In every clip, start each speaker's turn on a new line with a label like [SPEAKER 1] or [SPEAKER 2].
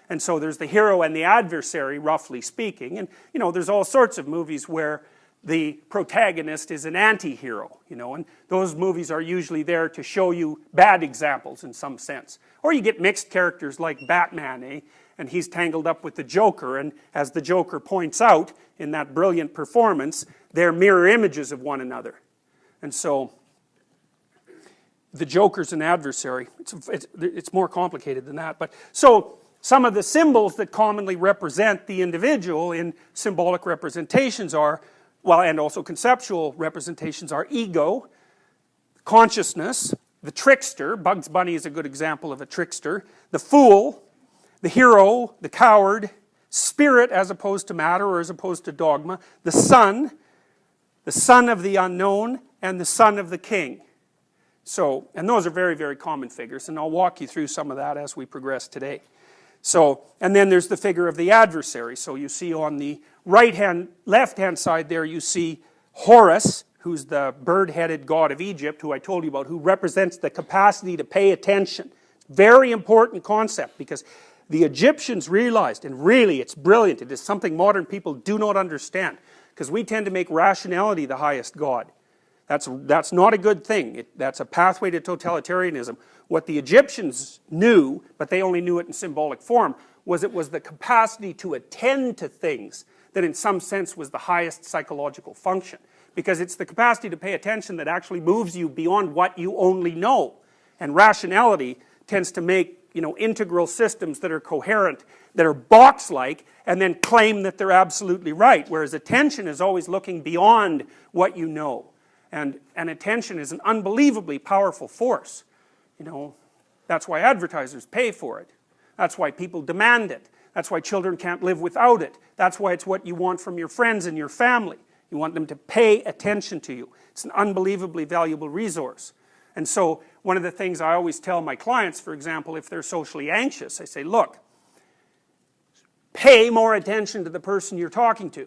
[SPEAKER 1] And so there's the hero and the adversary, roughly speaking. And, you know, there's all sorts of movies where the protagonist is an anti-hero, you know, and those movies are usually there to show you bad examples in some sense. Or you get mixed characters like Batman, eh? And he's tangled up with the Joker, and as the Joker points out in that brilliant performance, they're mirror images of one another. And so, the Joker's an adversary. It's more complicated than that. But so, some of the symbols that commonly represent the individual in symbolic representations are, well, and also conceptual representations are ego, consciousness, the trickster, Bugs Bunny is a good example of a trickster, the fool, the hero, the coward, spirit as opposed to matter or as opposed to dogma, the son of the unknown, and the son of the king. So, and those are very, very common figures, and I'll walk you through some of that as we progress today. So, and then there's the figure of the adversary. So you see on the left-hand side there, you see Horus, who's the bird-headed god of Egypt, who I told you about, who represents the capacity to pay attention. Very important concept, because the Egyptians realized, and really it's brilliant, it is something modern people do not understand, because we tend to make rationality the highest god. That's not a good thing. That's a pathway to totalitarianism. What the Egyptians knew, but they only knew it in symbolic form, was it was the capacity to attend to things that in some sense was the highest psychological function. Because it's the capacity to pay attention that actually moves you beyond what you only know. And rationality tends to make, you know, integral systems that are coherent, that are box-like, and then claim that they're absolutely right. Whereas attention is always looking beyond what you know. And attention is an unbelievably powerful force. You know, that's why advertisers pay for it. That's why people demand it. That's why children can't live without it. That's why it's what you want from your friends and your family. You want them to pay attention to you. It's an unbelievably valuable resource. And so, one of the things I always tell my clients, for example, if they're socially anxious, I say, look, pay more attention to the person you're talking to.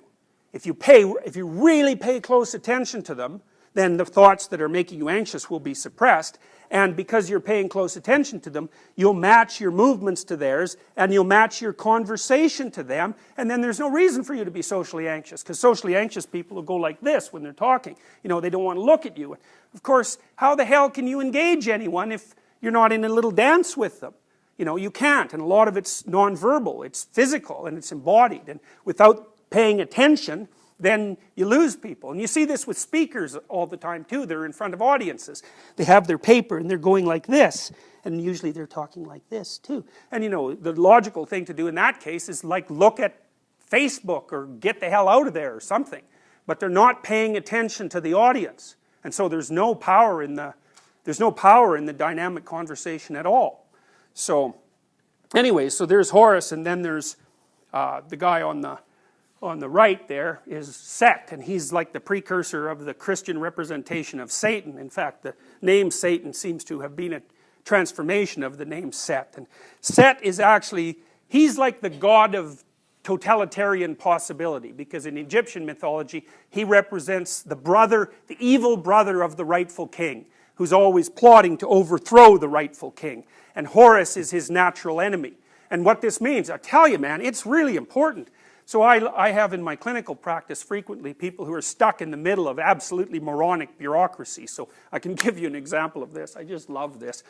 [SPEAKER 1] If you really pay close attention to them, then the thoughts that are making you anxious will be suppressed, and because you're paying close attention to them, you'll match your movements to theirs, and you'll match your conversation to them, and then there's no reason for you to be socially anxious, because socially anxious people will go like this when they're talking. You know, they don't want to look at you. Of course, how the hell can you engage anyone if you're not in a little dance with them? You know, you can't, and a lot of it's nonverbal, it's physical, and it's embodied, and without paying attention, then you lose people. And you see this with speakers all the time too. They're in front of audiences. They have their paper and they're going like this. And usually they're talking like this too. And you know, the logical thing to do in that case is like look at Facebook or get the hell out of there or something. But they're not paying attention to the audience. And so there's no power in the dynamic conversation at all. So anyway, so there's Horus, and then there's the guy on the right there is Set, and he's like the precursor of the Christian representation of Satan. In fact, the name Satan seems to have been a transformation of the name Set. And Set is actually, he's like the god of totalitarian possibility, because in Egyptian mythology, he represents the evil brother of the rightful king, who's always plotting to overthrow the rightful king. And Horus is his natural enemy. And what this means, I tell you, man, it's really important. So I have in my clinical practice frequently people who are stuck in the middle of absolutely moronic bureaucracy. So I can give you an example of this. I just love this.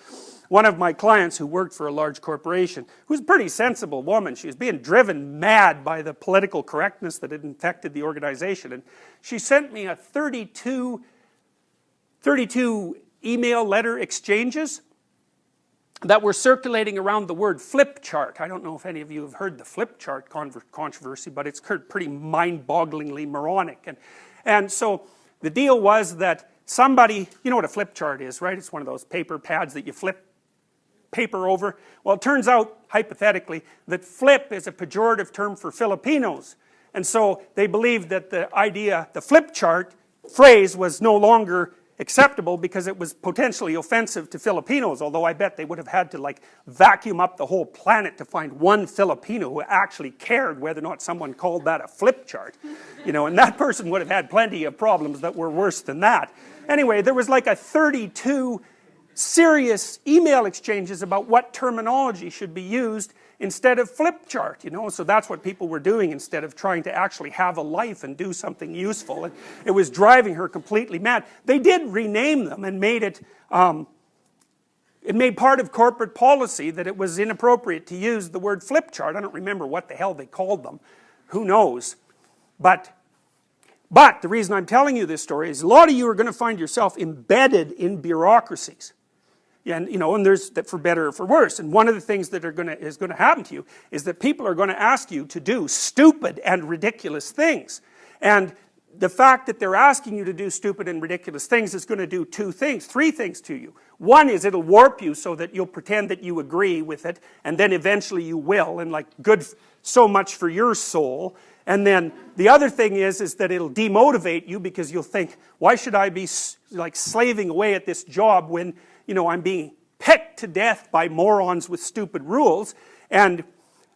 [SPEAKER 1] One of my clients who worked for a large corporation, who's a pretty sensible woman, she was being driven mad by the political correctness that had infected the organization. And she sent me a 32 email letter exchanges that were circulating around the word flip chart. I don't know if any of you have heard the flip chart controversy, but it's pretty mind-bogglingly moronic. And so the deal was that somebody, you know what a flip chart is, right? It's one of those paper pads that you flip paper over. Well, it turns out, hypothetically, that flip is a pejorative term for Filipinos. And so they believed that the flip chart phrase was no longer acceptable because it was potentially offensive to Filipinos, although I bet they would have had to like vacuum up the whole planet to find one Filipino who actually cared whether or not someone called that a flip chart. You know, and that person would have had plenty of problems that were worse than that. Anyway, there was like a 32 serious email exchanges about what terminology should be used, instead of flip chart, you know. So that's what people were doing instead of trying to actually have a life and do something useful. And it was driving her completely mad. They did rename them and made it, it made part of corporate policy that it was inappropriate to use the word flip chart. I don't remember what the hell they called them. Who knows? But the reason I'm telling you this story is a lot of you are going to find yourself embedded in bureaucracies. And, you know, and there's that for better or for worse. And one of the things that is going to happen to you is that people are going to ask you to do stupid and ridiculous things. And the fact that they're asking you to do stupid and ridiculous things is going to do three things to you. One is it'll warp you so that you'll pretend that you agree with it, and then eventually you will, and like, good, so much for your soul. And then the other thing is that it'll demotivate you, because you'll think, why should I be like slaving away at this job when, you know, I'm being pecked to death by morons with stupid rules. And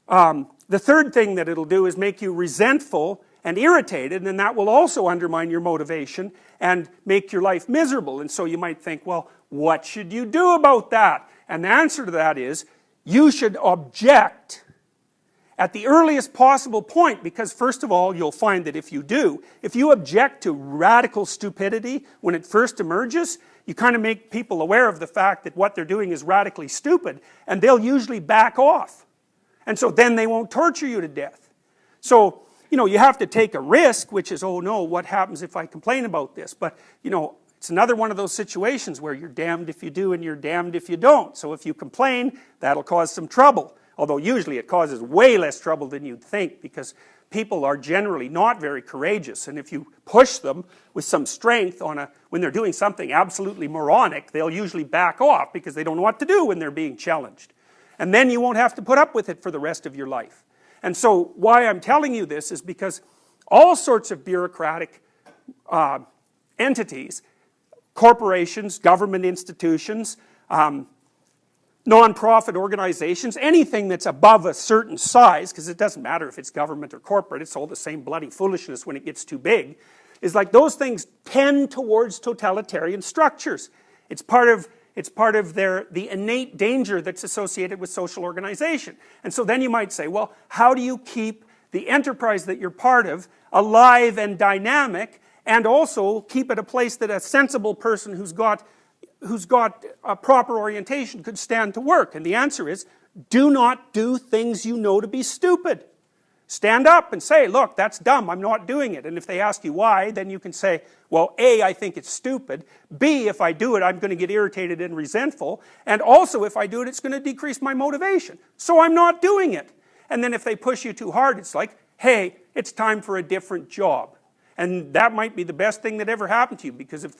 [SPEAKER 1] the third thing that it'll do is make you resentful and irritated, and that will also undermine your motivation and make your life miserable. And so you might think, well, what should you do about that? And the answer to that is, you should object at the earliest possible point, because first of all, you'll find that if you object to radical stupidity when it first emerges, you kind of make people aware of the fact that what they're doing is radically stupid, and they'll usually back off. And so then they won't torture you to death. So, you know, you have to take a risk, which is, oh no, what happens if I complain about this? But, you know, it's another one of those situations where you're damned if you do and you're damned if you don't. So if you complain, that'll cause some trouble. Although usually it causes way less trouble than you'd think, because people are generally not very courageous. And if you push them with some strength when they're doing something absolutely moronic, they'll usually back off because they don't know what to do when they're being challenged. And then you won't have to put up with it for the rest of your life. And so why I'm telling you this is because all sorts of bureaucratic entities, corporations, government institutions, non-profit organizations, anything that's above a certain size, because it doesn't matter if it's government or corporate, it's all the same bloody foolishness when it gets too big, is like those things tend towards totalitarian structures. It's part of the innate danger that's associated with social organization. And so then you might say, well, how do you keep the enterprise that you're part of alive and dynamic, and also keep it a place that a sensible person who's got a proper orientation could stand to work? And the answer is, do not do things you know to be stupid. Stand up and say, look, that's dumb, I'm not doing it. And if they ask you why, then you can say, well, A, I think it's stupid. B, if I do it, I'm going to get irritated and resentful. And also, if I do it, it's going to decrease my motivation. So I'm not doing it. And then if they push you too hard, it's like, hey, it's time for a different job. And that might be the best thing that ever happened to you, because if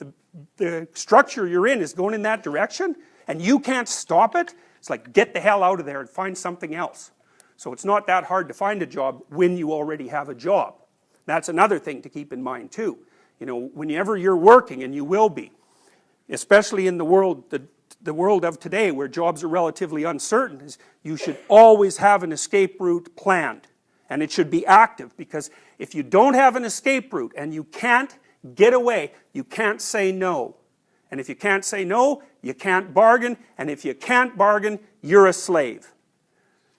[SPEAKER 1] the structure you're in is going in that direction, and you can't stop it, it's like, get the hell out of there and find something else. So it's not that hard to find a job when you already have a job. That's another thing to keep in mind too. You know, whenever you're working, and you will be, especially in the world of today where jobs are relatively uncertain, is you should always have an escape route planned. And it should be active, because if you don't have an escape route and you can't get away, you can't say no. And if you can't say no, you can't bargain, and if you can't bargain, you're a slave.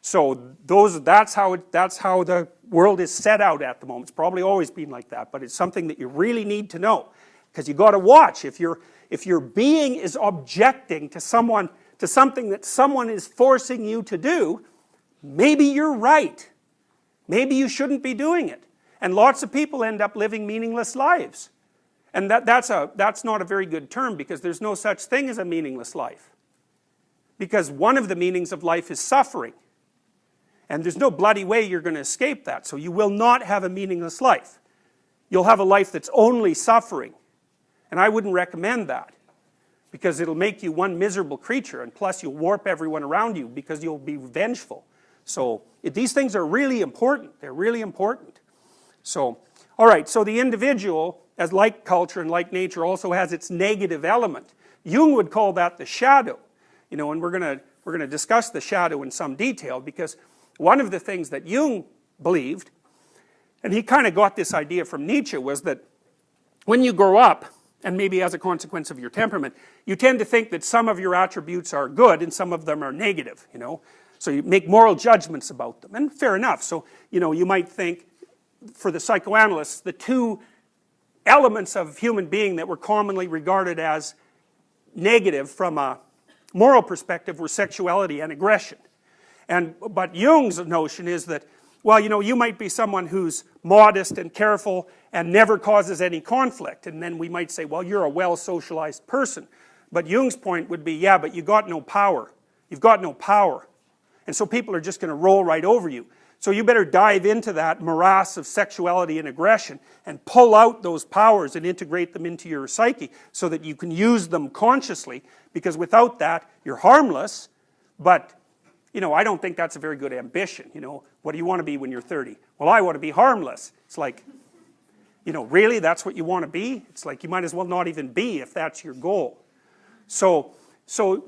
[SPEAKER 1] So that's how the world is set out at the moment. It's probably always been like that, but it's something that you really need to know, because you got to watch. If your being is objecting to something that someone is forcing you to do, maybe you're right. Maybe you shouldn't be doing it. And lots of people end up living meaningless lives. And that's not a very good term, because there's no such thing as a meaningless life. Because one of the meanings of life is suffering. And there's no bloody way you're going to escape that. So you will not have a meaningless life. You'll have a life that's only suffering. And I wouldn't recommend that, because it'll make you one miserable creature, and plus you'll warp everyone around you because you'll be vengeful. So these things are really important. They're really important. So, all right, so the individual, as like culture and like nature, also has its negative element. Jung would call that the shadow. You know, and we're going to discuss the shadow in some detail, because one of the things that Jung believed, and he kind of got this idea from Nietzsche, was that when you grow up, and maybe as a consequence of your temperament, you tend to think that some of your attributes are good and some of them are negative, you know. So you make moral judgments about them, and fair enough. So, you know, you might think, for the psychoanalysts, the two elements of human being that were commonly regarded as negative from a moral perspective were sexuality and aggression. But Jung's notion is that, well, you know, you might be someone who's modest and careful and never causes any conflict, and then we might say, well, you're a well-socialized person. But Jung's point would be, yeah, but you got no power. You've got no power. And so people are just going to roll right over you. So you better dive into that morass of sexuality and aggression and pull out those powers and integrate them into your psyche so that you can use them consciously, because without that, you're harmless. But, you know, I don't think that's a very good ambition. You know, what do you want to be when you're 30? Well, I want to be harmless. It's like, you know, really, that's what you want to be? It's like you might as well not even be if that's your goal. So,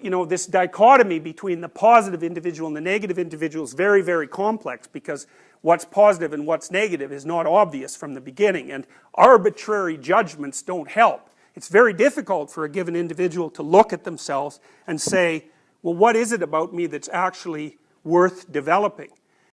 [SPEAKER 1] you know, this dichotomy between the positive individual and the negative individual is very, very complex, because what's positive and what's negative is not obvious from the beginning, and arbitrary judgments don't help. It's very difficult for a given individual to look at themselves and say, well, what is it about me that's actually worth developing?